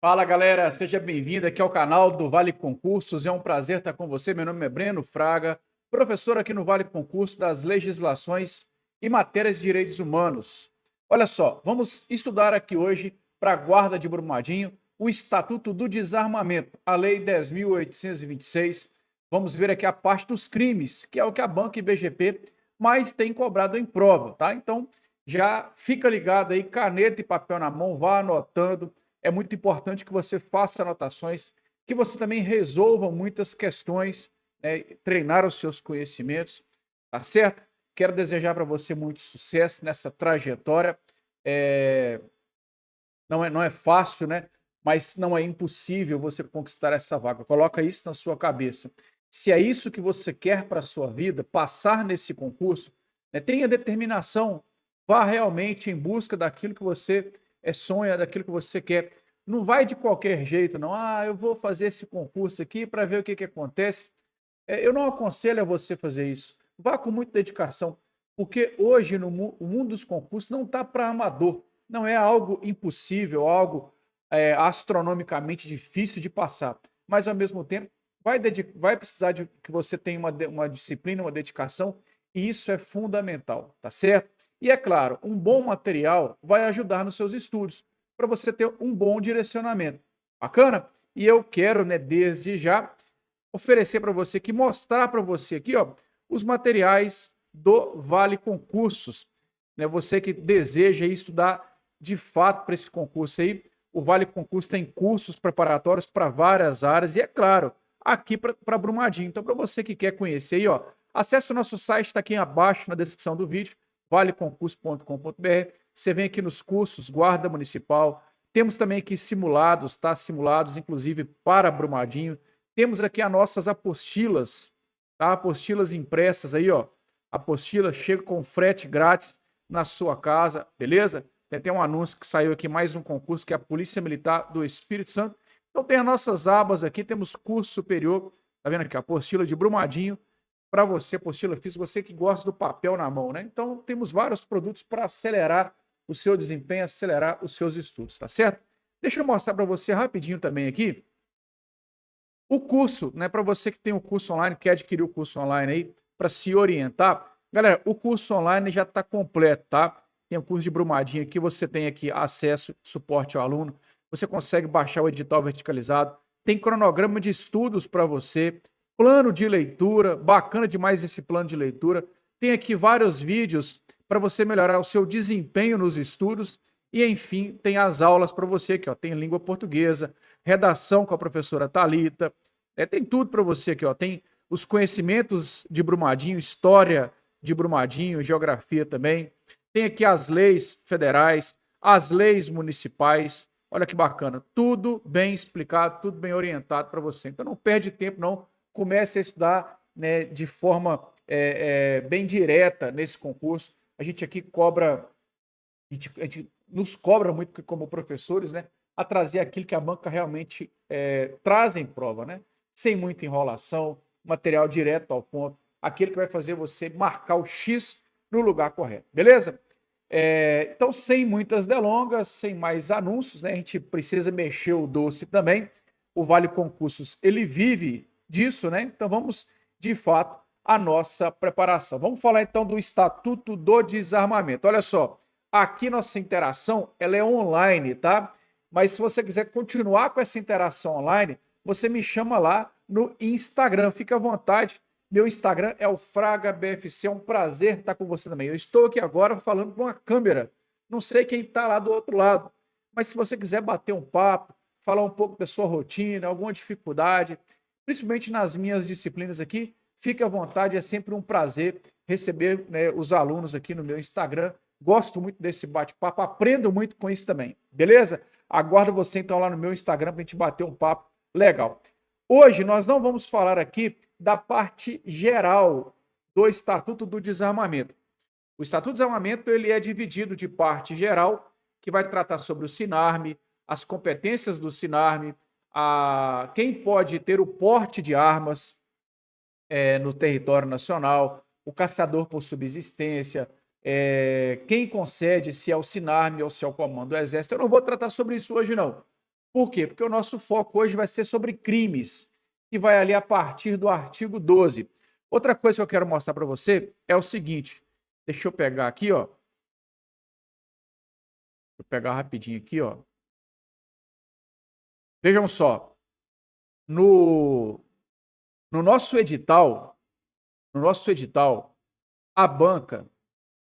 Fala galera, seja bem-vindo aqui ao canal do Vale Concursos. É um prazer estar com você. Meu nome é Breno Fraga, professor aqui no Vale Concurso das legislações e matérias de direitos humanos. Olha só, vamos estudar aqui hoje para a Guarda de Brumadinho o Estatuto do Desarmamento, a Lei 10.826. Vamos ver aqui a parte dos crimes, que é o que a banca e BGP mais tem cobrado em prova, tá? Então já fica ligado aí, caneta e papel na mão, vá anotando. É muito importante que você faça anotações, que você também resolva muitas questões, né, treinar os seus conhecimentos, tá certo? Quero desejar para você muito sucesso nessa trajetória. É, não é fácil, né? Mas não é impossível você conquistar essa vaga. Coloca isso na sua cabeça. Se é isso que você quer para a sua vida, passar nesse concurso, né, tenha determinação, vá realmente em busca daquilo que você sonha, daquilo que você quer. Não vai de qualquer jeito, não. Ah, eu vou fazer esse concurso aqui para ver o que acontece. Eu não aconselho a você fazer isso. Vá com muita dedicação, porque hoje o mundo dos concursos não está para amador. Não é algo impossível, algo astronomicamente difícil de passar. Mas, ao mesmo tempo, vai precisar de que você tenha uma disciplina, uma dedicação, e isso é fundamental, tá certo? E é claro, um bom material vai ajudar nos seus estudos, para você ter um bom direcionamento. Bacana? E eu quero, né, desde já, oferecer para você aqui, mostrar para você aqui, ó, os materiais do Vale Concursos. Né? Você que deseja estudar de fato para esse concurso aí, o Vale Concurso tem cursos preparatórios para várias áreas e, é claro, aqui para Brumadinho. Então, para você que quer conhecer aí, ó, acesse o nosso site, está aqui abaixo na descrição do vídeo, valeconcurso.com.br. Você vem aqui nos cursos Guarda Municipal. Temos também aqui simulados, tá? Simulados, inclusive, para Brumadinho. Temos aqui as nossas apostilas, tá? Apostilas impressas aí, ó. Apostila chega com frete grátis na sua casa, beleza? Tem até um anúncio que saiu aqui, mais um concurso, que é a Polícia Militar do Espírito Santo. Então tem as nossas abas aqui, temos curso superior, tá vendo aqui? Apostila de Brumadinho, para você, apostila física, você que gosta do papel na mão, né? Então temos vários produtos para acelerar o seu desempenho, acelerar os seus estudos, tá certo? Deixa eu mostrar para você rapidinho também aqui o curso, né, para você que tem o curso online, quer adquirir o curso online aí, para se orientar, galera, o curso online já está completo, tá? Tem o curso de Brumadinho aqui, você tem aqui acesso, suporte ao aluno, você consegue baixar o edital verticalizado, tem cronograma de estudos para você, plano de leitura, bacana demais esse plano de leitura, tem aqui vários vídeos para você melhorar o seu desempenho nos estudos e, enfim, tem as aulas para você aqui, ó, tem língua portuguesa, redação com a professora Thalita, tem tudo para você aqui, ó. Tem os conhecimentos de Brumadinho, história de Brumadinho, geografia também. Tem aqui as leis federais, as leis municipais. Olha que bacana, tudo bem explicado, tudo bem orientado para você. Então não perde tempo, não. Comece a estudar, né, de forma bem direta nesse concurso. A gente aqui cobra, a gente nos cobra muito como professores, né, a trazer aquilo que a banca realmente traz em prova, né? Sem muita enrolação, material direto ao ponto, aquele que vai fazer você marcar o X no lugar correto, beleza? Então, sem muitas delongas, sem mais anúncios, né? A gente precisa mexer o doce também. O Vale Concursos, ele vive disso, né? Então, vamos, de fato, à nossa preparação. Vamos falar, então, do Estatuto do Desarmamento. Olha só, aqui nossa interação, ela é online, tá? Mas se você quiser continuar com essa interação online, você me chama lá no Instagram. Fica à vontade. Meu Instagram é o FragaBFC. É um prazer estar com você também. Eu estou aqui agora falando com uma câmera. Não sei quem está lá do outro lado. Mas se você quiser bater um papo, falar um pouco da sua rotina, alguma dificuldade, principalmente nas minhas disciplinas aqui, fique à vontade. É sempre um prazer receber, né, os alunos aqui no meu Instagram. Gosto muito desse bate-papo, aprendo muito com isso também. Beleza? Aguardo você então lá no meu Instagram para a gente bater um papo legal. Hoje nós não vamos falar aqui da parte geral do Estatuto do Desarmamento. O Estatuto do Desarmamento ele é dividido de parte geral, que vai tratar sobre o SINARME, as competências do SINARME, quem pode ter o porte de armas no território nacional, o caçador por subsistência, quem concede, se é o SINARME ou se é o Comando do Exército. Eu não vou tratar sobre isso hoje, não. Por quê? Porque o nosso foco hoje vai ser sobre crimes, que vai ali a partir do artigo 12. Outra coisa que eu quero mostrar para você é o seguinte, deixa eu pegar aqui, ó. Vou pegar rapidinho aqui, ó. Vejam só, no, no nosso edital, a banca,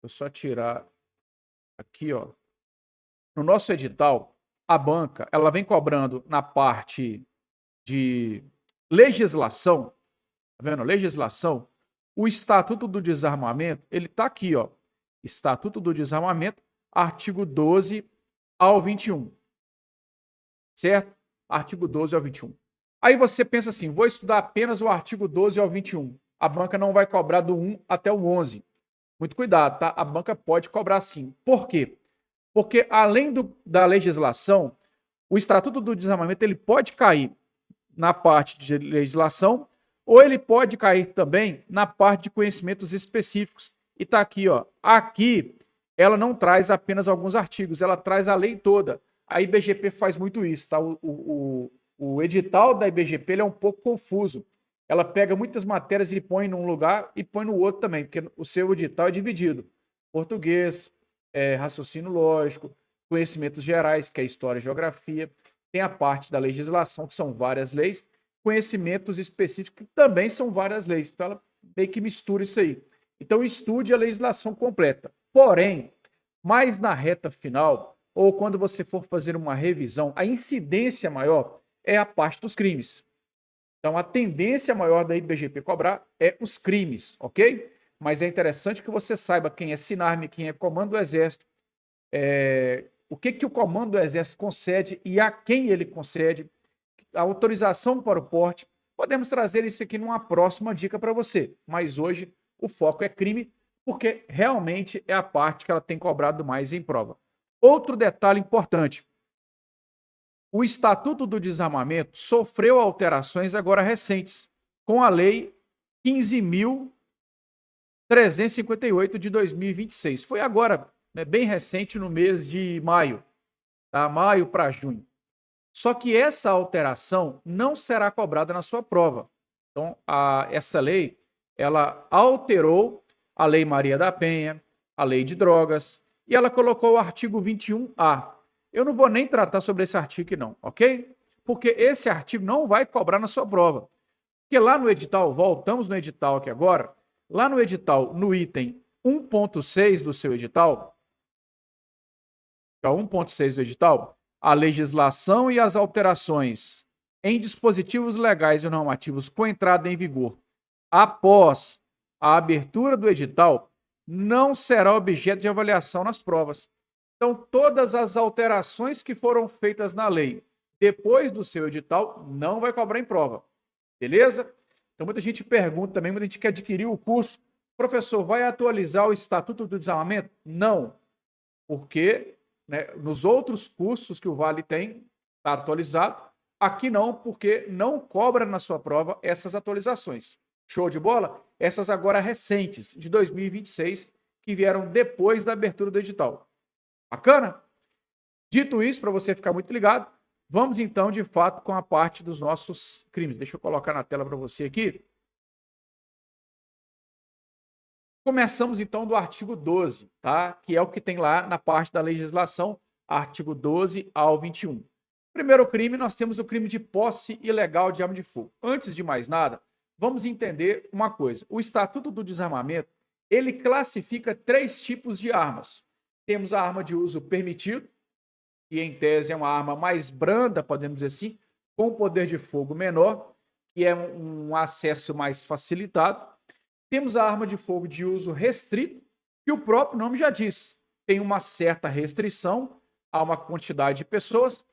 vou só tirar aqui, ó. No nosso edital, a banca, ela vem cobrando na parte de legislação, tá vendo? Legislação, o Estatuto do Desarmamento, ele tá aqui, ó. Estatuto do Desarmamento, artigo 12 ao 21. Certo? Artigo 12 ao 21. Aí você pensa assim, vou estudar apenas o artigo 12 ao 21. A banca não vai cobrar do 1 até o 11. Muito cuidado, tá? A banca pode cobrar sim. Por quê? Porque além da legislação, o Estatuto do Desarmamento ele pode cair na parte de legislação ou ele pode cair também na parte de conhecimentos específicos. E tá aqui, ó. Aqui ela não traz apenas alguns artigos, ela traz a lei toda. A IBGP faz muito isso, tá? O edital da IBGP ele é um pouco confuso. Ela pega muitas matérias e põe num lugar e põe no outro também, porque o seu edital é dividido. Português, raciocínio lógico, conhecimentos gerais, que é história e geografia. Tem a parte da legislação, que são várias leis. Conhecimentos específicos, que também são várias leis. Então, ela meio que mistura isso aí. Então, estude a legislação completa. Porém, mais na reta final, ou quando você for fazer uma revisão, a incidência maior é a parte dos crimes. Então, a tendência maior da IBGP cobrar é os crimes, ok? Mas é interessante que você saiba quem é SINARME, quem é Comando do Exército, o que o Comando do Exército concede e a quem ele concede, a autorização para o porte. Podemos trazer isso aqui numa próxima dica para você, mas hoje o foco é crime, porque realmente é a parte que ela tem cobrado mais em prova. Outro detalhe importante, o Estatuto do Desarmamento sofreu alterações agora recentes, com a Lei 15.358 de 2026. Foi agora, né, bem recente, no mês de maio, tá? Maio para junho. Só que essa alteração não será cobrada na sua prova. Então, essa lei, ela alterou a Lei Maria da Penha, a Lei de Drogas, e ela colocou o artigo 21A. Eu não vou nem tratar sobre esse artigo não, ok? Porque esse artigo não vai cobrar na sua prova. Porque lá no edital, voltamos no edital aqui agora, lá no edital, no item 1.6 do seu edital, que é o 1.6 do edital, a legislação e as alterações em dispositivos legais e normativos com entrada em vigor após a abertura do edital não será objeto de avaliação nas provas. Então, todas as alterações que foram feitas na lei depois do seu edital não vai cobrar em prova. Beleza? Então, muita gente pergunta também, muita gente quer adquirir o curso. Professor, vai atualizar o Estatuto do Desarmamento? Não, porque, né, nos outros cursos que o Vale tem, está atualizado. Aqui não, porque não cobra na sua prova essas atualizações. Show de bola? Essas agora recentes, de 2026, que vieram depois da abertura do edital. Bacana? Dito isso, para você ficar muito ligado, vamos então, de fato, com a parte dos nossos crimes. Deixa eu colocar na tela para você aqui. Começamos então do artigo 12, tá? Que é o que tem lá na parte da legislação, artigo 12 ao 21. Primeiro crime, nós temos o crime de posse ilegal de arma de fogo. Antes de mais nada, vamos entender uma coisa. O Estatuto do Desarmamento, ele classifica 3 tipos de armas. Temos a arma de uso permitido, que em tese é uma arma mais branda, podemos dizer assim, com poder de fogo menor, que é um acesso mais facilitado. Temos a arma de fogo de uso restrito, que o próprio nome já diz, tem uma certa restrição a uma quantidade de pessoas.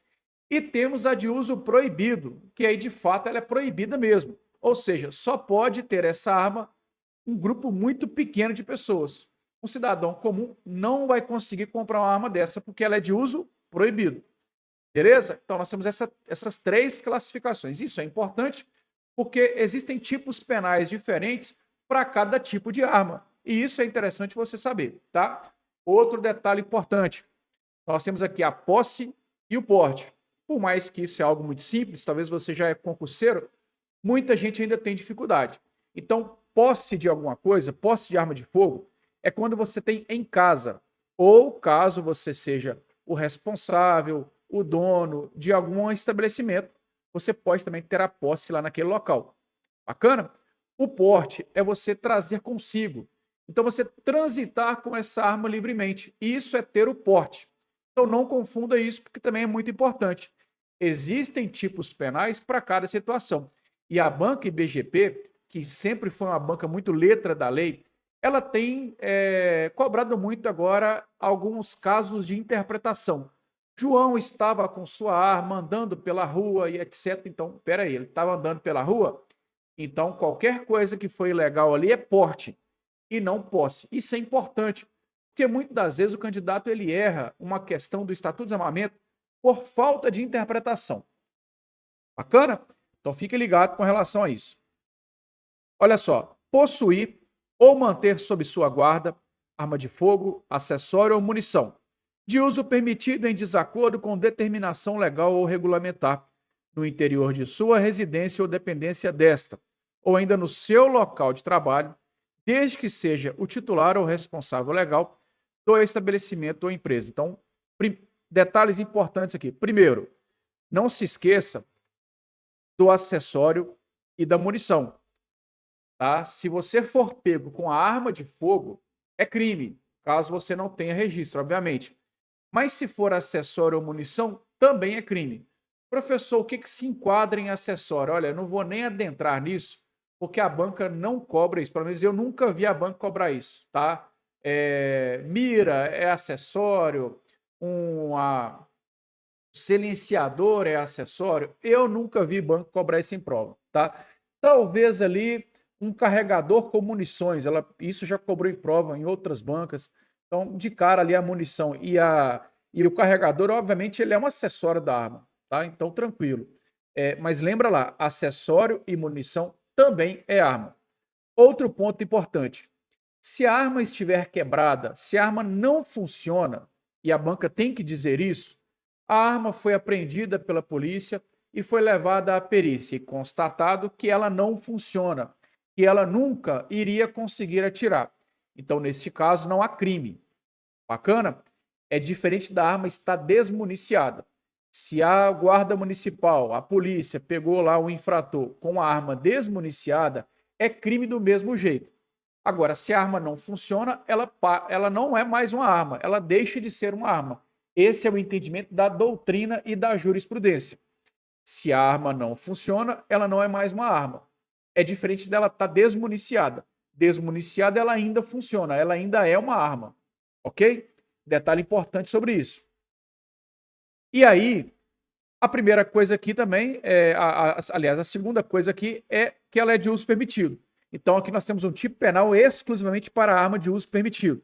E temos a de uso proibido, que aí de fato ela é proibida mesmo. Ou seja, só pode ter essa arma um grupo muito pequeno de pessoas. Um cidadão comum não vai conseguir comprar uma arma dessa porque ela é de uso proibido. Beleza? Então nós temos essas 3 classificações. Isso é importante porque existem tipos penais diferentes para cada tipo de arma. E isso é interessante você saber, tá? Outro detalhe importante. Nós temos aqui a posse e o porte. por mais que isso é algo muito simples, talvez você já é concurseiro, muita gente ainda tem dificuldade. Então, posse de alguma coisa, posse de arma de fogo, é quando você tem em casa, ou caso você seja o responsável, o dono de algum estabelecimento, você pode também ter a posse lá naquele local. Bacana? O porte é você trazer consigo. Então, você transitar com essa arma livremente. Isso é ter o porte. Então, não confunda isso, porque também é muito importante. Existem tipos penais para cada situação. E a banca IBGP, que sempre foi uma banca muito letra da lei, ela tem cobrado muito agora alguns casos de interpretação. João estava com sua arma andando pela rua e etc. Então, peraí, ele estava andando pela rua? Então, qualquer coisa que foi ilegal ali é porte e não posse. Isso é importante, porque muitas das vezes o candidato ele erra uma questão do Estatuto de Desarmamento por falta de interpretação. Bacana? Então, fique ligado com relação a isso. Olha só, possuir ou manter sob sua guarda arma de fogo, acessório ou munição, de uso permitido em desacordo com determinação legal ou regulamentar, no interior de sua residência ou dependência desta, ou ainda no seu local de trabalho, desde que seja o titular ou responsável legal do estabelecimento ou empresa. Então, detalhes importantes aqui. Primeiro, não se esqueça do acessório e da munição. Tá? Se você for pego com a arma de fogo, é crime, caso você não tenha registro, obviamente. Mas se for acessório ou munição, também é crime. Professor, o que se enquadra em acessório? Olha, eu não vou nem adentrar nisso, porque a banca não cobra isso. Pelo menos eu nunca vi a banca cobrar isso, tá? Mira é acessório, um silenciador é acessório. Eu nunca vi banco cobrar isso em prova, tá? Talvez ali um carregador com munições, isso já cobrou em prova em outras bancas. Então, de cara ali a munição e o carregador, obviamente, ele é um acessório da arma, tá? Então, tranquilo. Mas lembra lá, acessório e munição também é arma. Outro ponto importante: se a arma estiver quebrada, se a arma não funciona, e a banca tem que dizer isso, a arma foi apreendida pela polícia e foi levada à perícia e constatado que ela não funciona, que ela nunca iria conseguir atirar. Então, nesse caso, não há crime. Bacana? É diferente da arma estar desmuniciada. Se a guarda municipal, a polícia, pegou lá o infrator com a arma desmuniciada, é crime do mesmo jeito. Agora, se a arma não funciona, ela não é mais uma arma, ela deixa de ser uma arma. Esse é o entendimento da doutrina e da jurisprudência. Se a arma não funciona, ela não é mais uma arma. É diferente dela estar desmuniciada. Desmuniciada, ela ainda funciona, ela ainda é uma arma. Ok? Detalhe importante sobre isso. E aí, a primeira coisa aqui também, aliás, a segunda coisa aqui é que ela é de uso permitido. Então, aqui nós temos um tipo penal exclusivamente para a arma de uso permitido.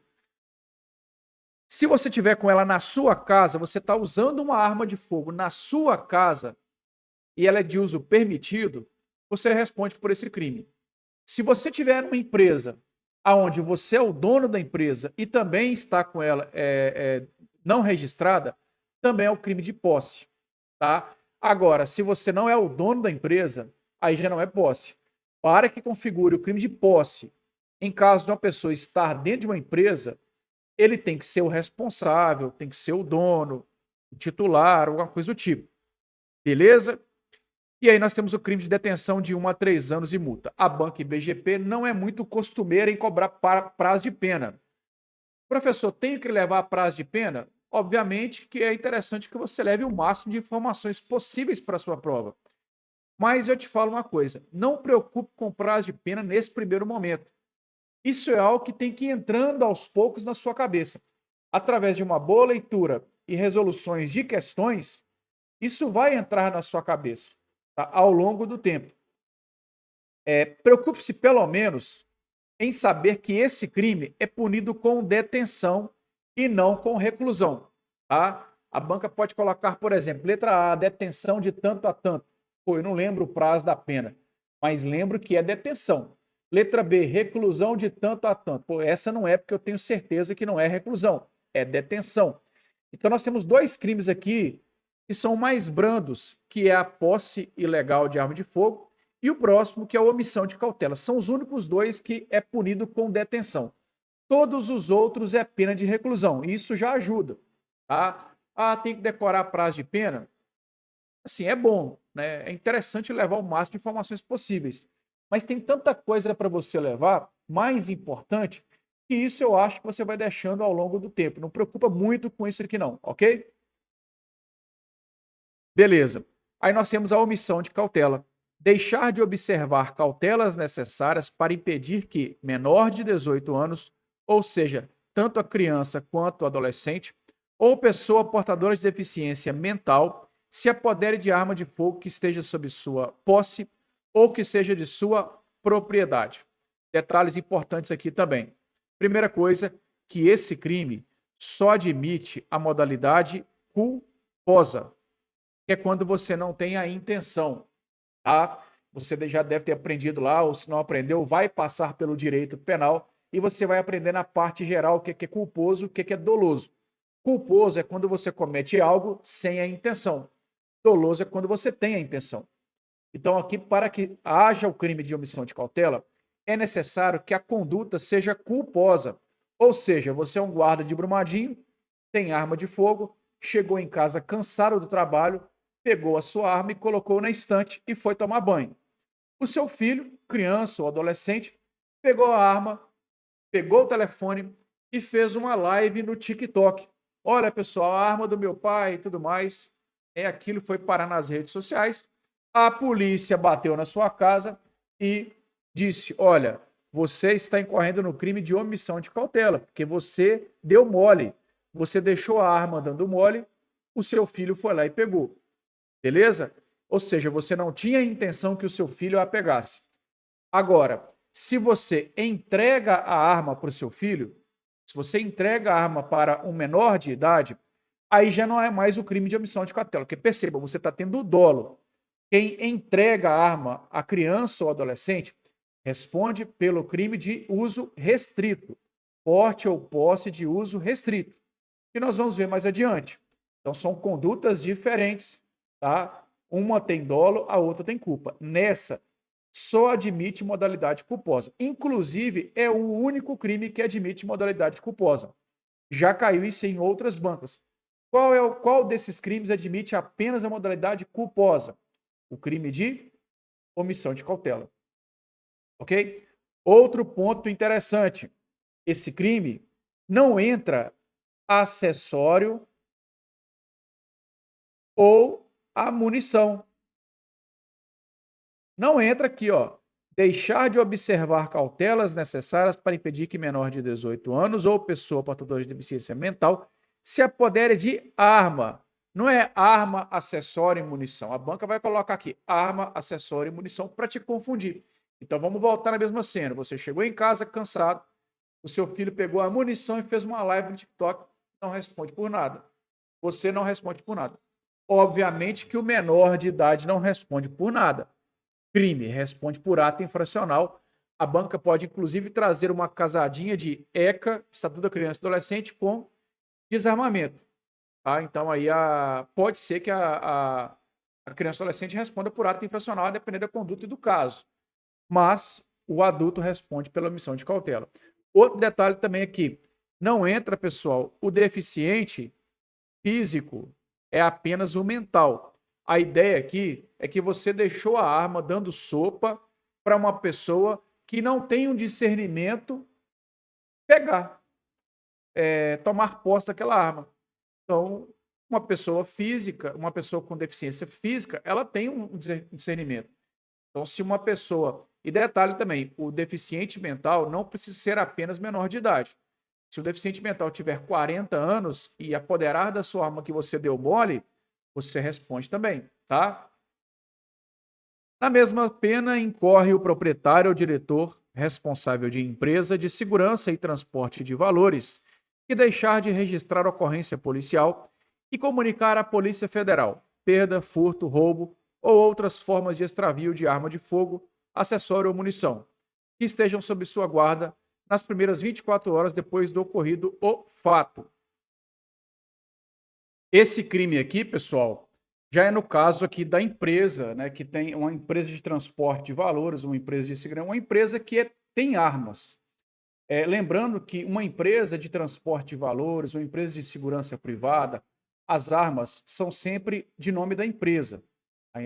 Se você tiver com ela na sua casa, você está usando uma arma de fogo na sua casa e ela é de uso permitido, você responde por esse crime. Se você tiver uma empresa onde você é o dono da empresa e também está com ela não registrada, também é o crime de posse. Tá? Agora, se você não é o dono da empresa, aí já não é posse. Para que configure o crime de posse, em caso de uma pessoa estar dentro de uma empresa, ele tem que ser o responsável, tem que ser o dono, o titular, alguma coisa do tipo. Beleza? E aí nós temos o crime de detenção de 1 a 3 anos e multa. A banca IBGP não é muito costumeira em cobrar prazo de pena. Professor, tenho que levar prazo de pena? Obviamente que é interessante que você leve o máximo de informações possíveis para a sua prova. Mas eu te falo uma coisa, não preocupe com prazo de pena nesse primeiro momento. Isso é algo que tem que ir entrando aos poucos na sua cabeça. Através de uma boa leitura e resoluções de questões, isso vai entrar na sua cabeça, tá? Ao longo do tempo. Preocupe-se pelo menos em saber que esse crime é punido com detenção e não com reclusão. Tá? A banca pode colocar, por exemplo, letra A, detenção de tanto a tanto. Pô, eu não lembro o prazo da pena, mas lembro que é detenção. Letra B, reclusão de tanto a tanto. Pô, essa não é porque eu tenho certeza que não é reclusão, é detenção. Então nós temos dois crimes aqui que são mais brandos, que é a posse ilegal de arma de fogo, e o próximo, que é a omissão de cautela. São os únicos dois que é punido com detenção. Todos os outros é pena de reclusão, e isso já ajuda. Tá? Ah, tem que decorar prazo de pena? Assim, é bom, né? É interessante levar o máximo de informações possíveis. Mas tem tanta coisa para você levar, mais importante, que isso eu acho que você vai deixando ao longo do tempo. Não preocupa muito com isso aqui não, ok? Beleza. Aí nós temos a omissão de cautela. Deixar de observar cautelas necessárias para impedir que menor de 18 anos, ou seja, tanto a criança quanto o adolescente, ou pessoa portadora de deficiência mental, se apodere de arma de fogo que esteja sob sua posse ou que seja de sua propriedade. Detalhes importantes aqui também. Primeira coisa, que esse crime só admite a modalidade culposa, que é quando você não tem a intenção, tá? Você já deve ter aprendido lá, ou se não aprendeu, vai passar pelo direito penal e você vai aprender na parte geral o que é culposo, o que é doloso. Culposo é quando você comete algo sem a intenção. Doloso é quando você tem a intenção. Então, aqui, para que haja o crime de omissão de cautela, é necessário que a conduta seja culposa. Ou seja, você é um guarda de Brumadinho, tem arma de fogo, chegou em casa cansado do trabalho, pegou a sua arma e colocou na estante e foi tomar banho. O seu filho, criança ou adolescente, pegou a arma, pegou o telefone e fez uma live no TikTok. Olha, pessoal, a arma do meu pai e tudo mais. É aquilo, foi parar nas redes sociais. A polícia bateu na sua casa e disse: olha, você está incorrendo no crime de omissão de cautela, porque você deu mole, você deixou a arma dando mole, o seu filho foi lá e pegou. Beleza? Ou seja, você não tinha a intenção que o seu filho a pegasse. Agora, se você entrega a arma para o seu filho, se você entrega a arma para um menor de idade, aí já não é mais o crime de omissão de cautela. Porque perceba, você está tendo dolo. Quem entrega a arma à criança ou adolescente responde pelo crime de uso restrito, porte ou posse de uso restrito, que nós vamos ver mais adiante. Então são condutas diferentes, tá? Uma tem dolo, a outra tem culpa. Nessa, só admite modalidade culposa. Inclusive, é o único crime que admite modalidade culposa. Já caiu isso em outras bancas. Qual desses crimes admite apenas a modalidade culposa? O crime de omissão de cautela. Ok? Outro ponto interessante. Esse crime não entra acessório ou a munição. Não entra aqui, ó. Deixar de observar cautelas necessárias para impedir que menor de 18 anos ou pessoa portadora de deficiência mental se apodere de arma. Não é arma, acessório e munição. A banca vai colocar aqui arma, acessório e munição para te confundir. Então vamos voltar na mesma cena. Você chegou em casa cansado, o seu filho pegou a munição e fez uma live no TikTok, não responde por nada. Você não responde por nada. Obviamente que o menor de idade não responde por nada. Crime, responde por ato infracional. A banca pode, inclusive, trazer uma casadinha de ECA, Estatuto da Criança e Adolescente, com desarmamento. Tá? Então, aí pode ser que a criança ou adolescente responda por ato infracional, dependendo da conduta e do caso. Mas o adulto responde pela omissão de cautela. Outro detalhe também aqui, não entra, pessoal, o deficiente físico, é apenas o mental. A ideia aqui é que você deixou a arma dando sopa para uma pessoa que não tem um discernimento pegar, tomar posse daquela arma. Então, uma pessoa física, uma pessoa com deficiência física, ela tem um discernimento. Então, se uma pessoa. E detalhe também, o deficiente mental não precisa ser apenas menor de idade. Se o deficiente mental tiver 40 anos e apoderar da sua arma que você deu mole, você responde também, tá? Na mesma pena, incorre o proprietário ou diretor responsável de empresa de segurança e transporte de valores que deixar de registrar ocorrência policial e comunicar à Polícia Federal perda, furto, roubo ou outras formas de extravio de arma de fogo, acessório ou munição, que estejam sob sua guarda nas primeiras 24 horas depois do ocorrido o fato. Esse crime aqui, pessoal, Já é no caso aqui da empresa, né, que tem uma empresa de transporte de valores, uma empresa de segurança, uma empresa que tem armas. Lembrando que uma empresa de transporte de valores, uma empresa de segurança privada, as armas são sempre de nome da empresa.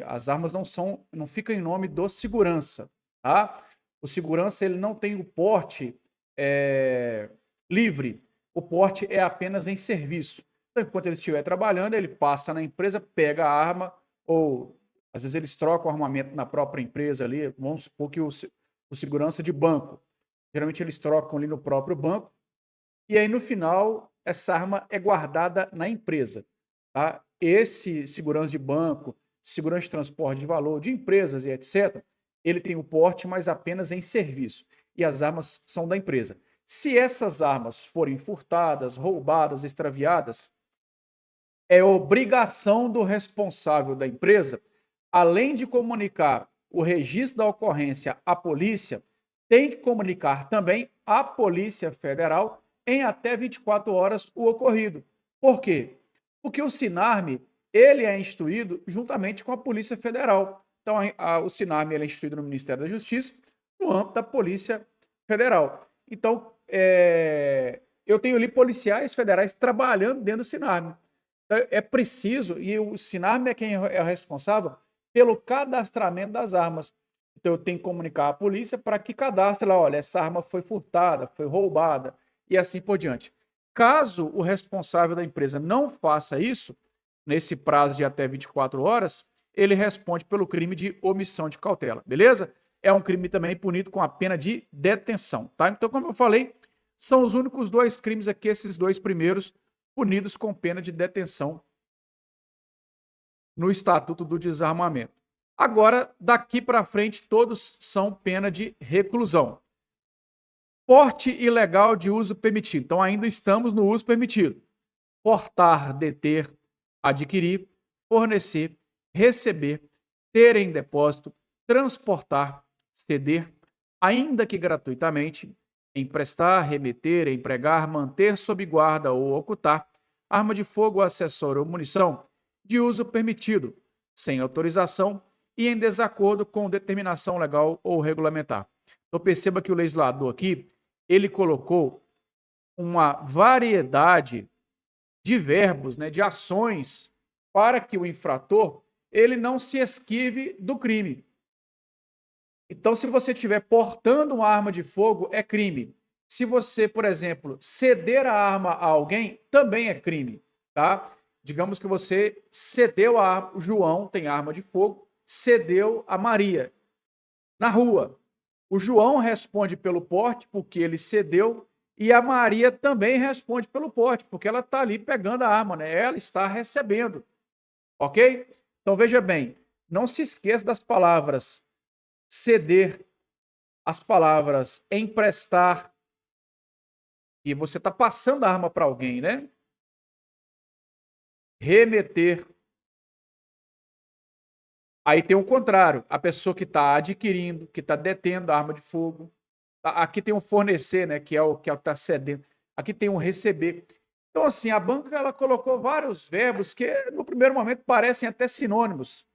As armas não ficam em nome do segurança, tá? O segurança ele não tem o porte eh, livre, o porte é apenas em serviço. Então, enquanto ele estiver trabalhando, ele passa na empresa, pega a arma, ou às vezes eles trocam o armamento na própria empresa ali. Vamos supor que o segurança de banco. Geralmente eles trocam ali no próprio banco, e aí no final essa arma é guardada na empresa, tá? Esse segurança de banco, segurança de transporte de valor, de empresas e etc., ele tem o porte, mas apenas em serviço, e as armas são da empresa. Se essas armas forem furtadas, roubadas, extraviadas, é obrigação do responsável da empresa, além de comunicar o registro da ocorrência à polícia, tem que comunicar também à Polícia Federal em até 24 horas o ocorrido. Por quê? Porque o Sinarme ele é instruído juntamente com a Polícia Federal. Então, o Sinarme ele é instruído no Ministério da Justiça, no âmbito da Polícia Federal. Então, eu tenho ali policiais federais trabalhando dentro do Sinarme. É preciso, e o Sinarme é quem é responsável pelo cadastramento das armas. Então eu tenho que comunicar à polícia para que cadastre lá, olha, essa arma foi furtada, foi roubada e assim por diante. Caso o responsável da empresa não faça isso, nesse prazo de até 24 horas, ele responde pelo crime de omissão de cautela, beleza? É um crime também punido com a pena de detenção, tá? Então, como eu falei, são os únicos dois crimes aqui, esses dois primeiros, punidos com pena de detenção no Estatuto do Desarmamento. Agora, daqui para frente, todos são pena de reclusão. Porte ilegal de uso permitido. Então, ainda estamos no uso permitido. Portar, deter, adquirir, fornecer, receber, ter em depósito, transportar, ceder, ainda que gratuitamente, emprestar, remeter, empregar, manter sob guarda ou ocultar arma de fogo, acessório ou munição de uso permitido, sem autorização e em desacordo com determinação legal ou regulamentar. Então perceba que o legislador aqui, ele colocou uma variedade de verbos, né, de ações, para que o infrator ele não se esquive do crime. Então, se você estiver portando uma arma de fogo, é crime. Se você, por exemplo, ceder a arma a alguém, também é crime, tá? Digamos que você cedeu a arma, o João tem arma de fogo, cedeu a Maria na rua. O João responde pelo porte, porque ele cedeu, e a Maria também responde pelo porte, porque ela está ali pegando a arma, né? Ela está recebendo, ok? Então veja bem, não se esqueça das palavras ceder, as palavras emprestar, e você está passando a arma para alguém, né? Remeter. Aí tem o contrário, a pessoa que está adquirindo, que está detendo a arma de fogo. Aqui tem um fornecer, né? Que é o que está cedendo. Aqui tem um receber. Então, assim, a banca ela colocou vários verbos que, no primeiro momento, parecem até sinônimos.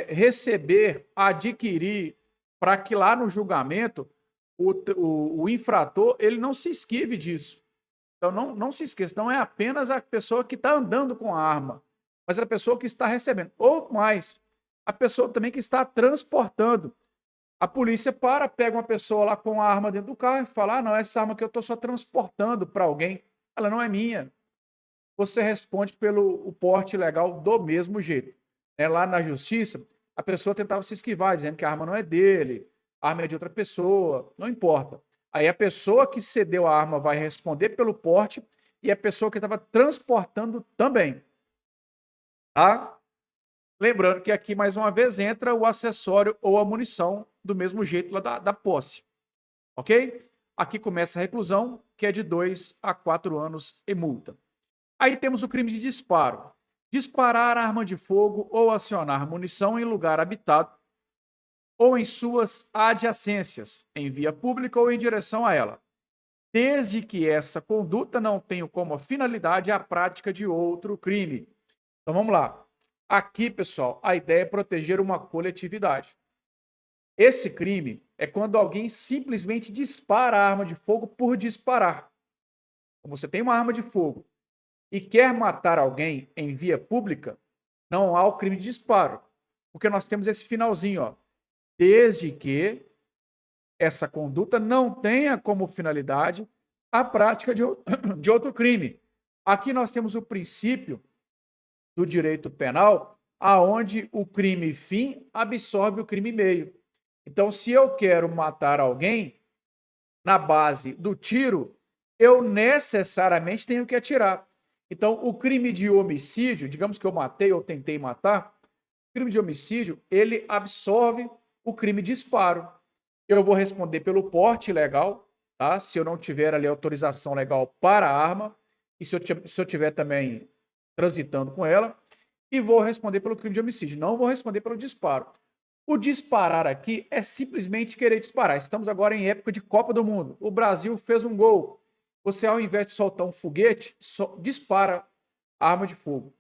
Receber, adquirir, para que lá no julgamento o infrator ele não se esquive disso. Então, não se esqueça, não é apenas a pessoa que está andando com a arma, mas a pessoa que está recebendo. Ou mais, a pessoa também que está transportando. A polícia pega uma pessoa lá com a arma dentro do carro e fala: ah, não, essa arma que eu estou só transportando para alguém, ela não é minha. Você responde pelo o porte legal do mesmo jeito. Lá na justiça, a pessoa tentava se esquivar, dizendo que a arma não é dele, a arma é de outra pessoa, não importa. Aí a pessoa que cedeu a arma vai responder pelo porte e a pessoa que estava transportando também. Tá? Lembrando que aqui, mais uma vez, entra o acessório ou a munição do mesmo jeito lá da posse. Ok? Aqui começa a reclusão, que é de 2 a 4 anos e multa. Aí temos o crime de disparo. Disparar arma de fogo ou acionar munição em lugar habitado ou em suas adjacências, em via pública ou em direção a ela, desde que essa conduta não tenha como finalidade a prática de outro crime. Então vamos lá. Aqui, pessoal, a ideia é proteger uma coletividade. Esse crime é quando alguém simplesmente dispara a arma de fogo por disparar. Então, você tem uma arma de fogo e quer matar alguém em via pública, não há o crime de disparo. Porque nós temos esse finalzinho, ó. Desde que essa conduta não tenha como finalidade a prática de outro crime. Aqui nós temos o princípio do direito penal, aonde o crime fim absorve o crime meio. Então, se eu quero matar alguém na base do tiro, eu necessariamente tenho que atirar. Então, o crime de homicídio, digamos que eu matei ou tentei matar, o crime de homicídio, ele absorve o crime de disparo. Eu vou responder pelo porte ilegal, tá? Se eu não tiver ali autorização legal para a arma, e se eu tiver também transitando com ela, e vou responder pelo crime de homicídio, não vou responder pelo disparo. O disparar aqui é simplesmente querer disparar. Estamos agora em época de Copa do Mundo. O Brasil fez um gol. Você, ao invés de soltar um foguete, dispara arma de fogo.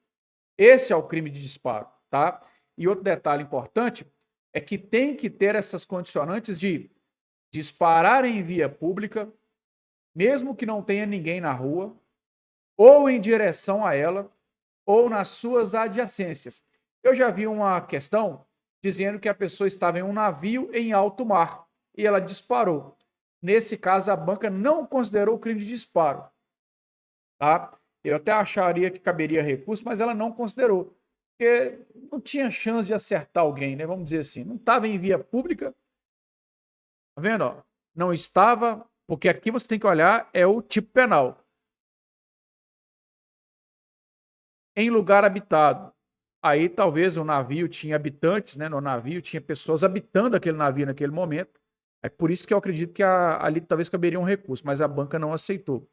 Esse é o crime de disparo, tá? E outro detalhe importante é que tem que ter essas condicionantes de disparar em via pública, mesmo que não tenha ninguém na rua, ou em direção a ela, ou nas suas adjacências. Eu já vi uma questão dizendo que a pessoa estava em um navio em alto mar e ela disparou. Nesse caso, a banca não considerou o crime de disparo, tá? Eu até acharia que caberia recurso, mas ela não considerou, porque não tinha chance de acertar alguém, né? Vamos dizer assim, não estava em via pública, tá vendo? Ó? Não estava, porque aqui você tem que olhar é o tipo penal. Em lugar habitado. Aí talvez o navio tinha habitantes, né? No navio tinha pessoas habitando aquele navio naquele momento. É por isso que eu acredito que ali talvez caberia um recurso, mas a banca não aceitou.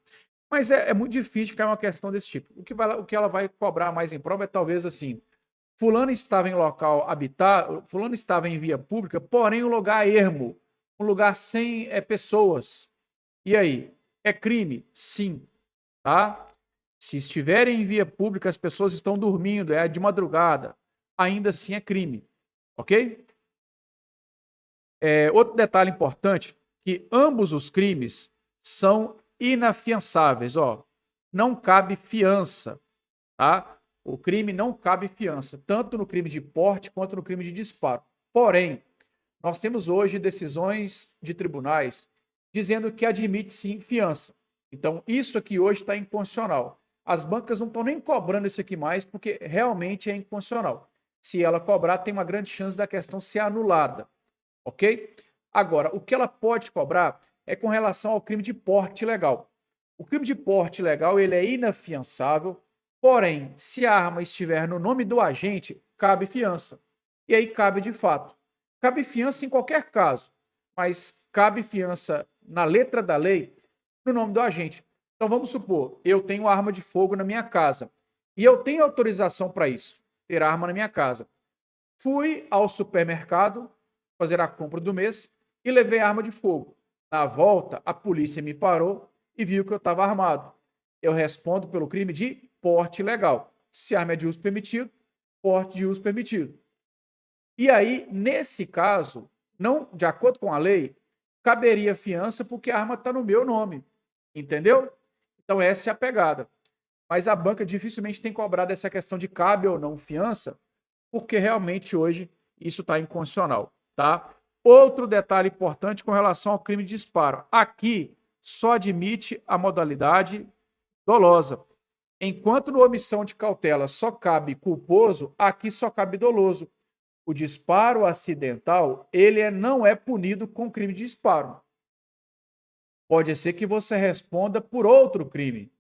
Mas é muito difícil cair uma questão desse tipo. O que ela vai cobrar mais em prova é talvez assim: fulano estava em local habitado, fulano estava em via pública, porém um lugar ermo, um lugar sem pessoas. E aí? É crime? Sim. Tá? Se estiverem em via pública, as pessoas estão dormindo, é de madrugada, ainda assim é crime, ok? Outro detalhe importante, que ambos os crimes são inafiançáveis, ó. Não cabe fiança, tá? O crime não cabe fiança, tanto no crime de porte quanto no crime de disparo. Porém, nós temos hoje decisões de tribunais dizendo que admite sim fiança. Então, isso aqui hoje está inconstitucional. As bancas não estão nem cobrando isso aqui mais, porque realmente é inconstitucional. Se ela cobrar, tem uma grande chance da questão ser anulada, ok? Agora, o que ela pode cobrar é com relação ao crime de porte ilegal. O crime de porte ilegal ele é inafiançável, porém, se a arma estiver no nome do agente, cabe fiança. E aí cabe de fato. Cabe fiança em qualquer caso, mas cabe fiança na letra da lei no nome do agente. Então vamos supor, eu tenho arma de fogo na minha casa e eu tenho autorização para isso, ter arma na minha casa. Fui ao supermercado fazer a compra do mês e levei arma de fogo. Na volta, a polícia me parou e viu que eu estava armado. Eu respondo pelo crime de porte ilegal. Se a arma é de uso permitido, porte de uso permitido. E aí, nesse caso, não, de acordo com a lei, caberia fiança porque a arma está no meu nome. Entendeu? Então, essa é a pegada. Mas a banca dificilmente tem cobrado essa questão de cabe ou não fiança, porque realmente hoje isso está inconstitucional, tá? Outro detalhe importante com relação ao crime de disparo. Aqui só admite a modalidade dolosa. Enquanto no omissão de cautela só cabe culposo, aqui só cabe doloso. O disparo acidental, não é punido com crime de disparo. Pode ser que você responda por outro crime.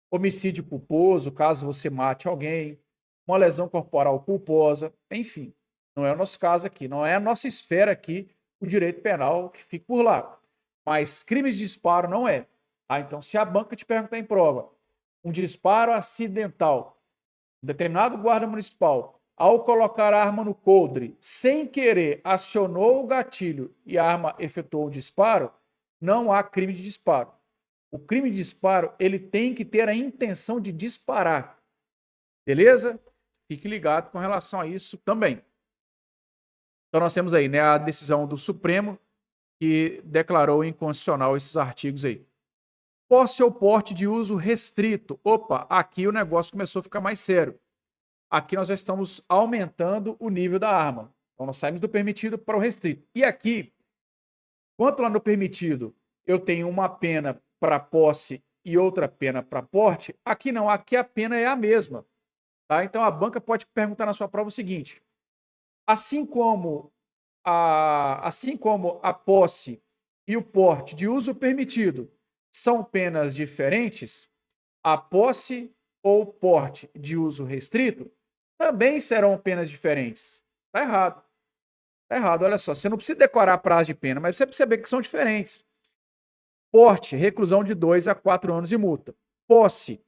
Homicídio culposo, caso você mate alguém, uma lesão corporal culposa, enfim. Não é o nosso caso aqui, não é a nossa esfera aqui, o direito penal que fica por lá. Mas crime de disparo não é. Tá? Então, se a banca te perguntar em prova, um disparo acidental, um determinado guarda municipal, ao colocar a arma no coldre, sem querer acionou o gatilho e a arma efetuou o disparo, não há crime de disparo. O crime de disparo, ele tem que ter a intenção de disparar. Beleza? Fique ligado com relação a isso também. Então nós temos aí, né, a decisão do Supremo que declarou inconstitucional esses artigos aí. Posse ou porte de uso restrito. Opa, aqui o negócio começou a ficar mais sério. Aqui nós já estamos aumentando o nível da arma. Então nós saímos do permitido para o restrito. E aqui, quanto lá no permitido eu tenho uma pena para posse e outra pena para porte, aqui não, aqui a pena é a mesma. Tá? Então a banca pode perguntar na sua prova o seguinte: assim como a posse e o porte de uso permitido são penas diferentes, a posse ou porte de uso restrito também serão penas diferentes. Tá errado. Tá errado, olha só. Você não precisa decorar a prazo de pena, mas você precisa saber que são diferentes. Porte, reclusão de 2 a 4 anos e multa. Posse,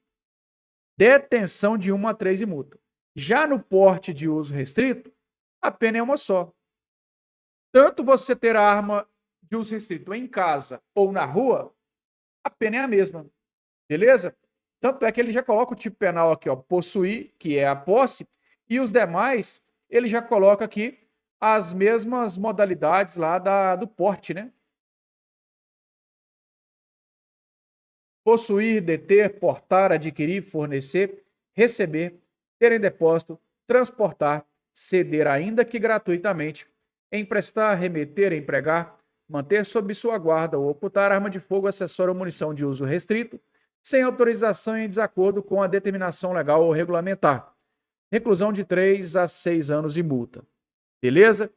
detenção de 1 a 3 e multa. Já no porte de uso restrito, a pena é uma só. Tanto você ter a arma de uso restrito em casa ou na rua, a pena é a mesma. Beleza? Tanto é que ele já coloca o tipo penal aqui, ó, possuir, que é a posse, e os demais, ele já coloca aqui as mesmas modalidades lá do porte, né? Possuir, deter, portar, adquirir, fornecer, receber, ter em depósito, transportar, ceder ainda que gratuitamente, emprestar, remeter, empregar, manter sob sua guarda ou ocultar arma de fogo, acessório ou munição de uso restrito, sem autorização e em desacordo com a determinação legal ou regulamentar. Reclusão de 3 a 6 anos e multa. Beleza?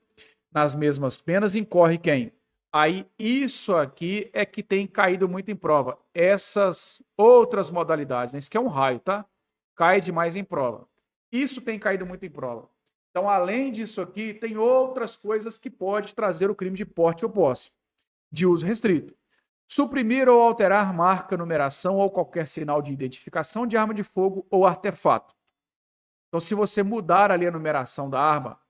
Nas mesmas penas incorre quem? Aí isso aqui é que tem caído muito em prova. Essas outras modalidades, né? Isso aqui é um raio, tá? Cai demais em prova. Isso tem caído muito em prova. Então, além disso aqui, tem outras coisas que pode trazer o crime de porte ou posse, de uso restrito. Suprimir ou alterar marca, numeração ou qualquer sinal de identificação de arma de fogo ou artefato. Então, se você mudar ali a numeração da arma,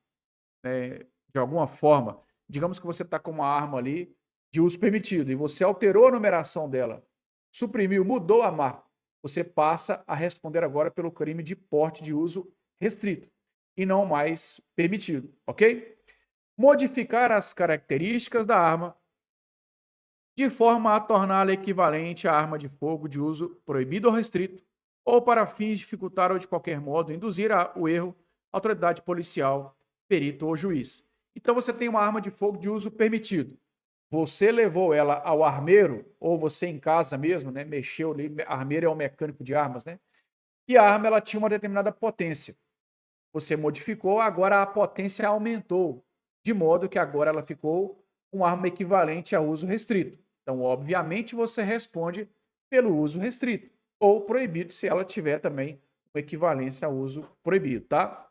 né, de alguma forma, digamos que você está com uma arma ali de uso permitido e você alterou a numeração dela, suprimiu, mudou a marca, você passa a responder agora pelo crime de porte de uso restrito e não mais permitido, ok? Modificar as características da arma de forma a torná-la equivalente à arma de fogo de uso proibido ou restrito, ou para fins de dificultar ou de qualquer modo induzir o erro autoridade policial, perito ou juiz. Então você tem uma arma de fogo de uso permitido. Você levou ela ao armeiro, ou você em casa mesmo, né, mexeu ali, armeiro é um mecânico de armas, né? E a arma ela tinha uma determinada potência. Você modificou, agora a potência aumentou, de modo que agora ela ficou uma arma equivalente a uso restrito. Então, obviamente, você responde pelo uso restrito ou proibido, se ela tiver também uma equivalência a uso proibido, tá?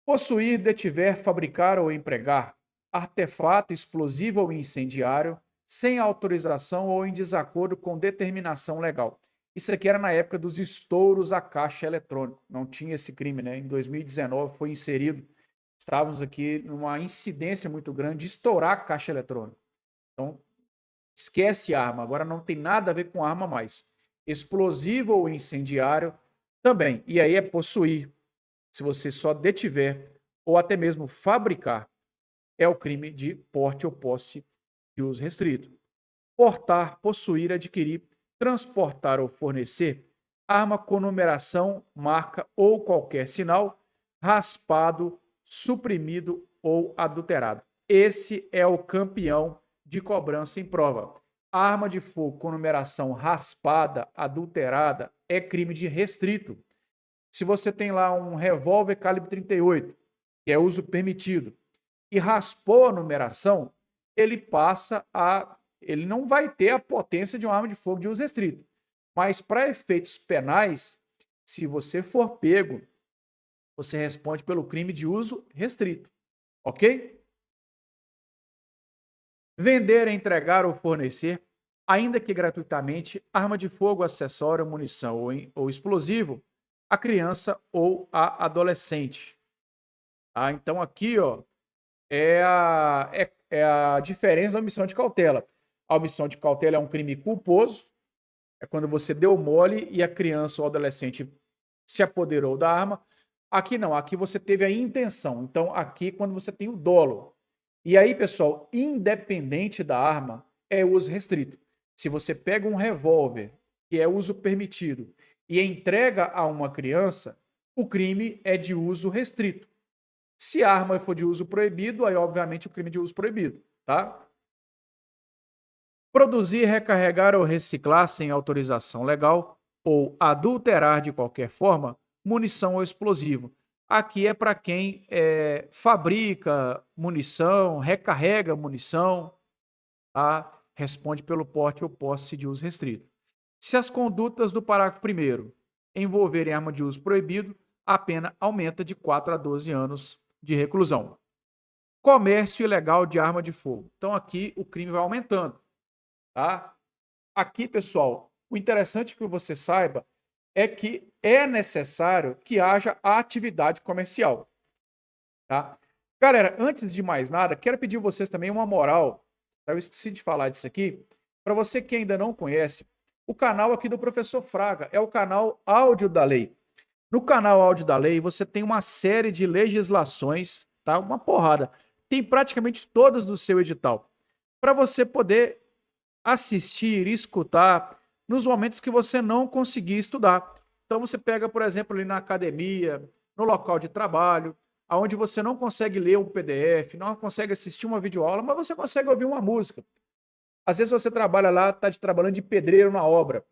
Possuir, detiver, fabricar ou empregar artefato explosivo ou incendiário sem autorização ou em desacordo com determinação legal. Isso aqui era na época dos estouros a caixa eletrônico. Não tinha esse crime, né? Em 2019 foi inserido. Estávamos aqui numa incidência muito grande de estourar a caixa eletrônica. Então, esquece arma. Agora não tem nada a ver com arma mais. Explosivo ou incendiário também. E aí é possuir. Se você só detiver ou até mesmo fabricar, é o crime de porte ou posse de uso restrito. Portar, possuir, adquirir, transportar ou fornecer arma com numeração, marca ou qualquer sinal, raspado, suprimido ou adulterado. Esse é o campeão de cobrança em prova. Arma de fogo com numeração raspada, adulterada, é crime de restrito. Se você tem lá um revólver calibre 38, que é uso permitido, e raspou a numeração, ele não vai ter a potência de uma arma de fogo de uso restrito. Mas para efeitos penais, se você for pego, você responde pelo crime de uso restrito, ok? Vender, entregar ou fornecer, ainda que gratuitamente, arma de fogo, acessório, munição ou explosivo a criança ou a adolescente. Tá? Então aqui, ó, é a diferença da omissão de cautela. A omissão de cautela é um crime culposo, é quando você deu mole e a criança ou adolescente se apoderou da arma. Aqui não, aqui você teve a intenção. Então, aqui quando você tem o dolo. E aí, pessoal, independente da arma, é uso restrito. Se você pega um revólver, que é uso permitido, e entrega a uma criança, o crime é de uso restrito. Se a arma for de uso proibido, aí obviamente o crime é de uso proibido, tá? Produzir, recarregar ou reciclar sem autorização legal ou adulterar de qualquer forma munição ou explosivo. Aqui é para quem fabrica munição, recarrega munição, tá? Responde pelo porte ou posse de uso restrito. Se as condutas do parágrafo 1º envolverem arma de uso proibido, a pena aumenta de 4 a 12 anos de reclusão. Comércio ilegal de arma de fogo. Então aqui o crime vai aumentando, tá? Aqui, pessoal, o interessante que você saiba é que é necessário que haja atividade comercial, tá? Galera, antes de mais nada, quero pedir a vocês também uma moral, tá? Eu esqueci de falar disso aqui. Para você que ainda não conhece, o canal aqui do Professor Fraga é o canal Áudio da Lei. No canal Áudio da Lei, você tem uma série de legislações, tá? Uma porrada. Tem praticamente todas do seu edital. Para você poder assistir e escutar nos momentos que você não conseguir estudar. Então você pega, por exemplo, ali na academia, no local de trabalho, aonde você não consegue ler um PDF, não consegue assistir uma videoaula, mas você consegue ouvir uma música. Às vezes você trabalha lá, está trabalhando de pedreiro na obra.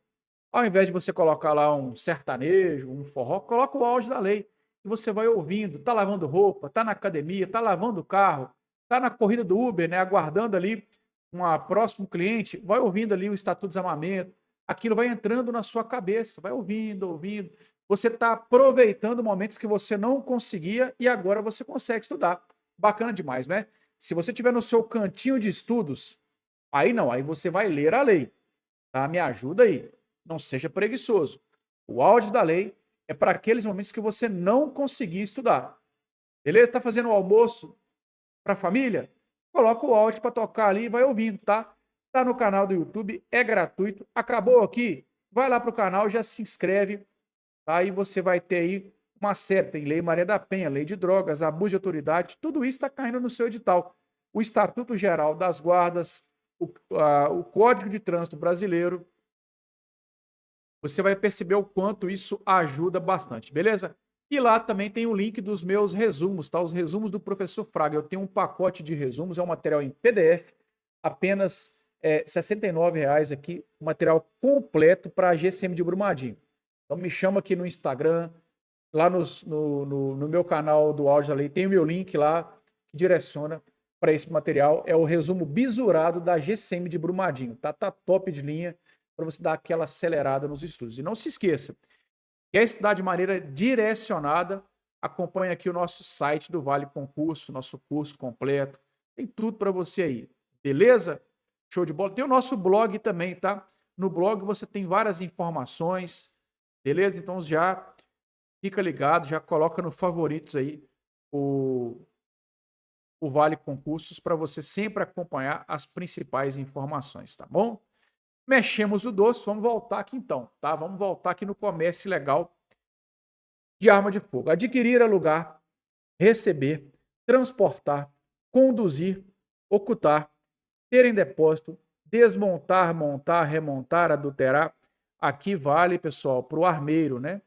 Ao invés de você colocar lá um sertanejo, um forró, coloca o áudio da lei. E você vai ouvindo, tá lavando roupa, tá na academia, tá lavando o carro, tá na corrida do Uber, né, aguardando ali um próximo cliente, vai ouvindo ali o Estatuto de Desarmamento, aquilo vai entrando na sua cabeça, vai ouvindo, ouvindo. Você está aproveitando momentos que você não conseguia e agora você consegue estudar. Bacana demais, né? Se você tiver no seu cantinho de estudos, aí não, aí você vai ler a lei, tá? Me ajuda aí. Não seja preguiçoso. O áudio da lei é para aqueles momentos que você não conseguir estudar. Beleza? Está fazendo o almoço para a família? Coloca o áudio para tocar ali e vai ouvindo, tá? Tá no canal do YouTube, é gratuito. Acabou aqui? Vai lá para o canal, já se inscreve, tá? Aí você vai ter aí uma série, tem Lei Maria da Penha, Lei de Drogas, abuso de autoridade, tudo isso está caindo no seu edital. O Estatuto Geral das Guardas, o Código de Trânsito Brasileiro, você vai perceber o quanto isso ajuda bastante, beleza? E lá também tem o link dos meus resumos, tá? Os resumos do Professor Fraga. Eu tenho um pacote de resumos, é um material em PDF, apenas R$ 69,00 aqui, um material completo para a GCM de Brumadinho. Então me chama aqui no Instagram, lá no meu canal do Áudio da Lei, tem o meu link lá que direciona para esse material. É o resumo bisurado da GCM de Brumadinho, tá? Tá top de linha para você dar aquela acelerada nos estudos. E não se esqueça, quer estudar de maneira direcionada, acompanhe aqui o nosso site do Vale Concurso, nosso curso completo. Tem tudo para você aí, beleza? Show de bola. Tem o nosso blog também, tá? No blog você tem várias informações, beleza? Então já fica ligado, já coloca no favoritos aí o Vale Concursos para você sempre acompanhar as principais informações, tá bom? Mexemos o doce, vamos voltar aqui então, tá? Vamos voltar aqui no comércio ilegal de arma de fogo. Adquirir, alugar, receber, transportar, conduzir, ocultar, ter em depósito, desmontar, montar, remontar, adulterar. Aqui vale, pessoal, para o armeiro, né?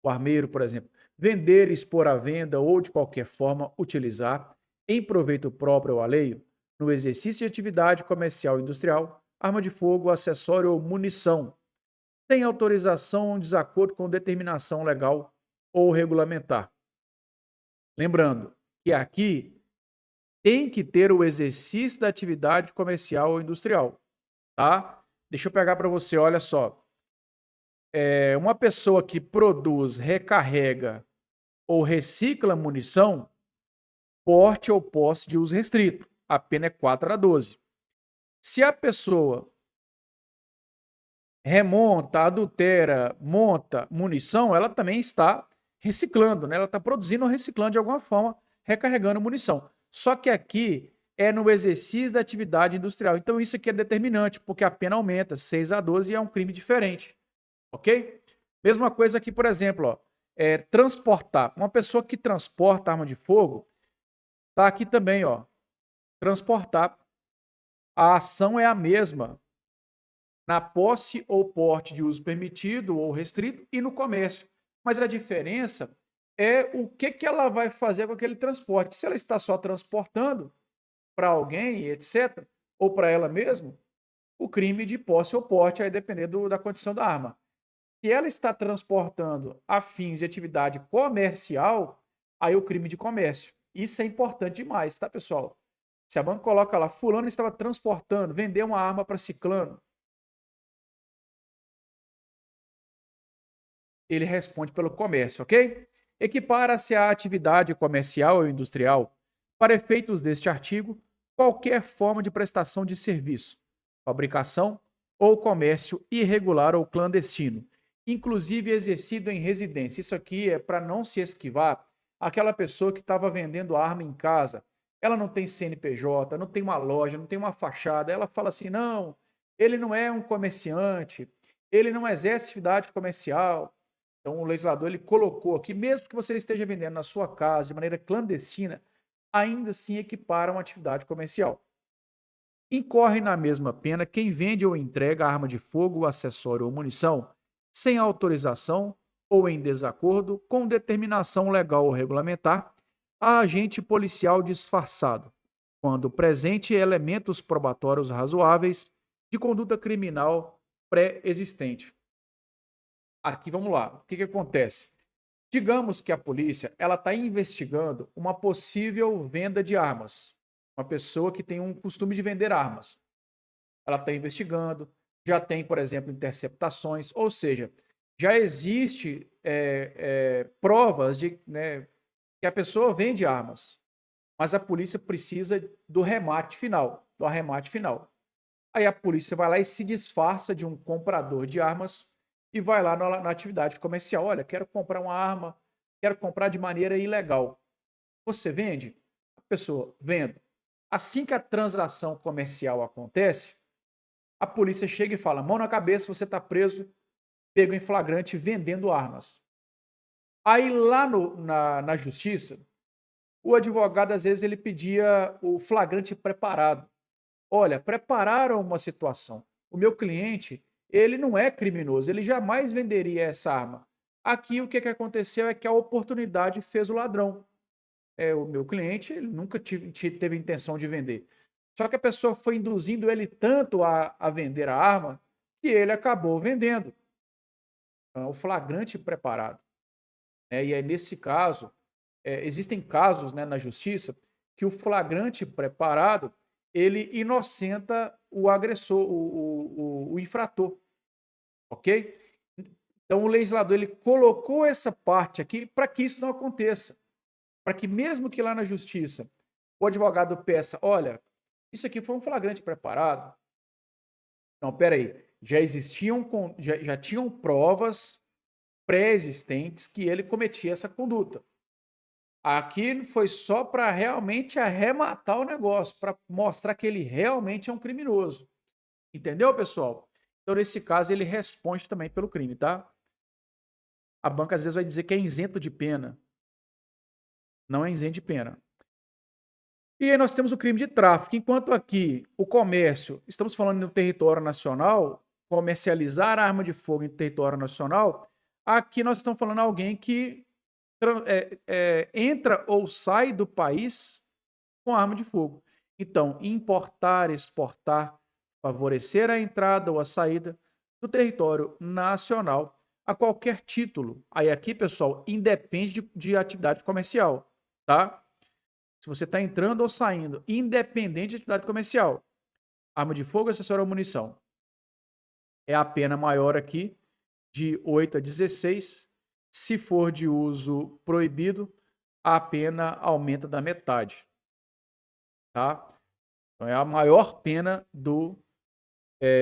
O armeiro, por exemplo, vender, expor à venda ou de qualquer forma utilizar, em proveito próprio ou alheio, no exercício de atividade comercial ou industrial, arma de fogo, acessório ou munição, sem autorização ou em desacordo com determinação legal ou regulamentar. Lembrando que aqui tem que ter o exercício da atividade comercial ou industrial, tá? Deixa eu pegar para você, olha só. Uma pessoa que produz, recarrega ou recicla munição, porte ou posse de uso restrito. A pena é 4 a 12. Se a pessoa remonta, adultera, monta munição, ela também está reciclando, né? Ela está produzindo ou reciclando de alguma forma, recarregando munição. Só que aqui é no exercício da atividade industrial. Então isso aqui é determinante, porque a pena aumenta, 6 a 12 e é um crime diferente. Ok? Mesma coisa aqui, por exemplo, ó, transportar. Uma pessoa que transporta arma de fogo, tá aqui também, ó, transportar. A ação é a mesma na posse ou porte de uso permitido ou restrito e no comércio. Mas a diferença é o que, que ela vai fazer com aquele transporte. Se ela está só transportando para alguém, etc., ou para ela mesma, o crime de posse ou porte, aí dependendo da condição da arma. Se ela está transportando a fins de atividade comercial, aí o crime de comércio. Isso é importante demais, tá, pessoal? Se a banca coloca lá, fulano estava transportando, vendeu uma arma para ciclano, ele responde pelo comércio, ok? Equipara-se à atividade comercial ou industrial, para efeitos deste artigo, qualquer forma de prestação de serviço, fabricação ou comércio irregular ou clandestino, inclusive exercido em residência. Isso aqui é para não se esquivar aquela pessoa que estava vendendo arma em casa. Ela não tem CNPJ, não tem uma loja, não tem uma fachada. Ela fala assim: não, ele não é um comerciante, ele não exerce atividade comercial. Então, o legislador ele colocou aqui, mesmo que você esteja vendendo na sua casa de maneira clandestina, ainda assim equipara uma atividade comercial. Incorre na mesma pena quem vende ou entrega arma de fogo, acessório ou munição sem autorização ou em desacordo com determinação legal ou regulamentar a agente policial disfarçado, quando presente elementos probatórios razoáveis de conduta criminal pré-existente. Aqui vamos lá. O que, que acontece? Digamos que a polícia ela está investigando uma possível venda de armas. Uma pessoa que tem um costume de vender armas. Ela está investigando, já tem, por exemplo, interceptações, ou seja, já existe provas de que a pessoa vende armas, mas a polícia precisa do remate final, do arremate final. Aí a polícia vai lá e se disfarça de um comprador de armas e vai lá na atividade comercial. Olha, quero comprar uma arma, quero comprar de maneira ilegal. Você vende? A pessoa, vendo. Assim que a transação comercial acontece, a polícia chega e fala: mão na cabeça, você está preso, pego em flagrante vendendo armas. Aí lá na justiça, o advogado às vezes ele pedia o flagrante preparado. Olha, prepararam uma situação. O meu cliente, ele não é criminoso, ele jamais venderia essa arma. Aqui o que, que aconteceu é que a oportunidade fez o ladrão. O meu cliente, ele nunca teve intenção de vender. Só que a pessoa foi induzindo ele tanto a vender a arma que ele acabou vendendo. Então, o flagrante preparado. E aí, nesse caso, existem casos, né, na justiça que o flagrante preparado ele inocenta o agressor, o infrator, ok? Então o legislador ele colocou essa parte aqui para que isso não aconteça, para que mesmo que lá na justiça o advogado peça, olha, isso aqui foi um flagrante preparado. Não, peraí, já existiam, já tinham provas pré-existentes que ele cometia essa conduta. Aqui foi só para realmente arrematar o negócio, para mostrar que ele realmente é um criminoso. Entendeu, pessoal? Então, nesse caso, ele responde também pelo crime, tá? A banca às vezes vai dizer que é isento de pena. Não é isento de pena. E aí nós temos o crime de tráfico. Enquanto aqui o comércio, estamos falando no território nacional, comercializar arma de fogo em território nacional, aqui nós estamos falando de alguém que entra ou sai do país com arma de fogo. Então, importar, exportar, favorecer a entrada ou a saída do território nacional a qualquer título. Aí aqui, pessoal, independe de atividade comercial, tá? Se você está entrando ou saindo, independente de atividade comercial, arma de fogo, acessório ou munição, é a pena maior aqui, de 8 a 16. Se for de uso proibido, a pena aumenta da metade, tá? Então é a maior pena do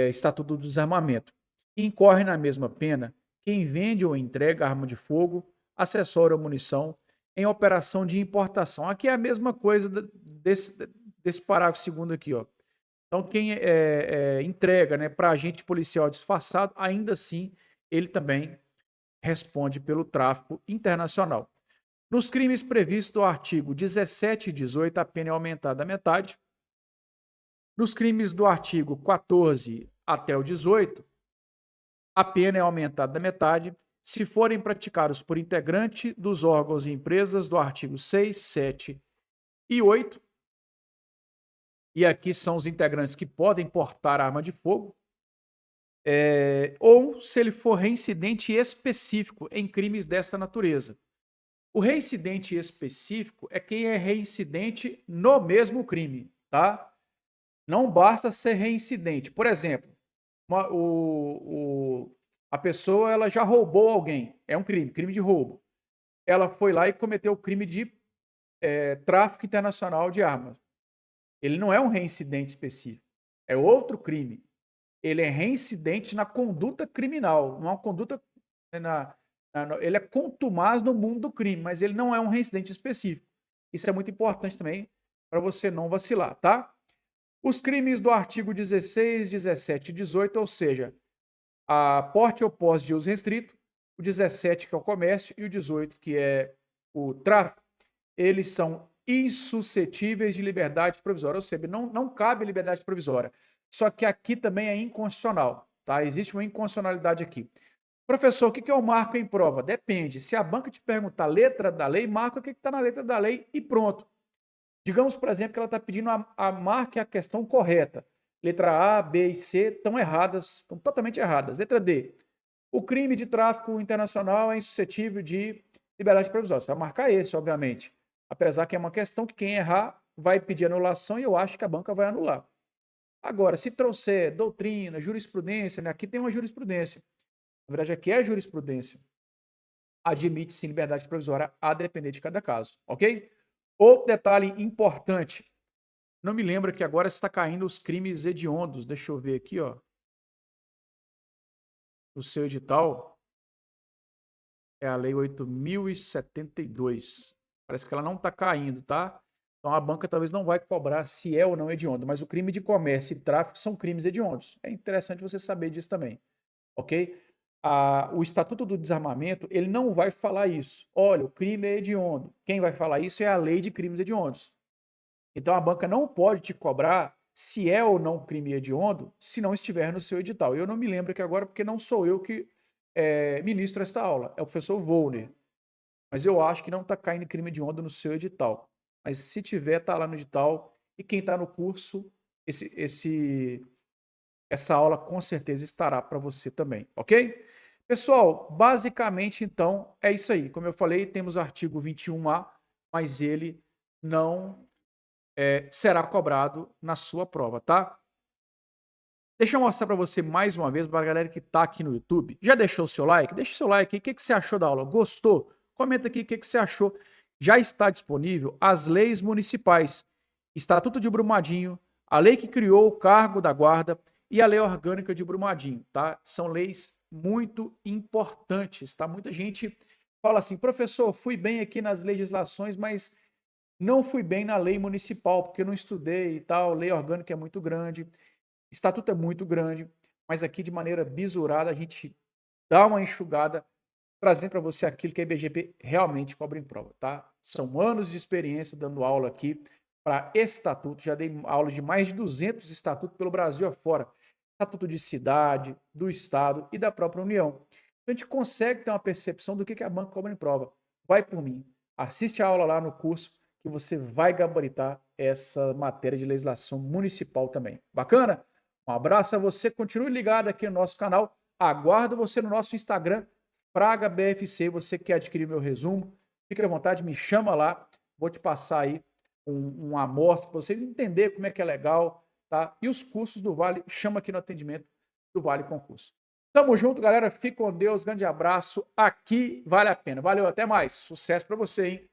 Estatuto do Desarmamento. Incorre na mesma pena quem vende ou entrega arma de fogo, acessório ou munição em operação de importação. Aqui é a mesma coisa desse parágrafo segundo aqui, ó. Então, quem entrega, né, para agente policial disfarçado, ainda assim, ele também responde pelo tráfico internacional. Nos crimes previstos no artigo 17 e 18, a pena é aumentada à metade. Nos crimes do artigo 14 até o 18, a pena é aumentada da metade se forem praticados por integrante dos órgãos e empresas do artigo 6, 7 e 8. E aqui são os integrantes que podem portar arma de fogo, ou se ele for reincidente específico em crimes desta natureza. O reincidente específico é quem é reincidente no mesmo crime, tá? Não basta ser reincidente. Por exemplo, a pessoa ela já roubou alguém, é um crime de roubo. Ela foi lá e cometeu o crime de tráfico internacional de armas. Ele não é um reincidente específico, é outro crime. Ele é reincidente na conduta criminal, não é uma conduta ele é contumaz no mundo do crime, mas ele não é um reincidente específico. Isso é muito importante também para você não vacilar, tá? Os crimes do artigo 16, 17 e 18, ou seja, a porte ou posse de uso restrito, o 17 que é o comércio e o 18 que é o tráfico, eles são insuscetíveis de liberdade provisória, ou seja, não cabe liberdade provisória. Só que aqui também é inconstitucional, tá? Existe uma inconstitucionalidade aqui. Professor, o que eu marco em prova? Depende. Se a banca te perguntar a letra da lei, marca o que está na letra da lei e pronto. Digamos, por exemplo, que ela está pedindo a marque a questão correta. Letra A, B e C estão erradas, estão totalmente erradas. Letra D. O crime de tráfico internacional é insuscetível de liberdade provisória. Você vai marcar esse, obviamente. Apesar que é uma questão que quem errar vai pedir anulação e eu acho que a banca vai anular. Agora, se trouxer doutrina, jurisprudência, né? Aqui tem uma jurisprudência. Na verdade, aqui é a jurisprudência. Admite-se liberdade provisória a depender de cada caso, ok? Outro detalhe importante. Não me lembro que agora está caindo os crimes hediondos. Deixa eu ver aqui, ó. O seu edital é a Lei 8.072. Parece que ela não está caindo, tá? Então a banca talvez não vai cobrar se é ou não hediondo, mas o crime de comércio e tráfico são crimes hediondos. É interessante você saber disso também, ok? O Estatuto do Desarmamento, ele não vai falar isso. Olha, o crime é hediondo. Quem vai falar isso é a Lei de Crimes Hediondos. Então a banca não pode te cobrar se é ou não crime hediondo se não estiver no seu edital. Eu não me lembro aqui agora porque não sou eu que ministro esta aula, é o professor Volner. Mas eu acho que não está caindo crime hediondo no seu edital. Mas se tiver, está lá no edital. E quem está no curso, essa aula com certeza estará para você também, ok? Pessoal, basicamente então é isso aí. Como eu falei, temos o artigo 21A, mas ele não será cobrado na sua prova, tá? Deixa eu mostrar para você mais uma vez, para a galera que está aqui no YouTube. Já deixou o seu like? Deixa o seu like aí. O que você achou da aula? Gostou? Comenta aqui o que você achou. Já está disponível as leis municipais, Estatuto de Brumadinho, a lei que criou o cargo da guarda e a lei orgânica de Brumadinho, tá? São leis muito importantes, tá? Muita gente fala assim, professor, fui bem aqui nas legislações, mas não fui bem na lei municipal, porque eu não estudei e tal, lei orgânica é muito grande, estatuto é muito grande, mas aqui de maneira bisurada a gente dá uma enxugada, trazendo para você aquilo que a IBGP realmente cobra em prova, tá? São anos de experiência dando aula aqui para estatuto, já dei aula de mais de 200 estatutos pelo Brasil afora, estatuto de cidade, do estado e da própria União. Então a gente consegue ter uma percepção do que a banca cobra em prova. Vai por mim, assiste a aula lá no curso, que você vai gabaritar essa matéria de legislação municipal também. Bacana? Um abraço a você, continue ligado aqui no nosso canal, aguardo você no nosso Instagram, Fraga BFC, você que quer adquirir meu resumo, fique à vontade, me chama lá, vou te passar aí uma amostra para você entender como é que é legal, tá? E os cursos do Vale, chama aqui no atendimento do Vale Concurso. Tamo junto, galera, fique com Deus, grande abraço, aqui vale a pena. Valeu, até mais, sucesso para você, hein?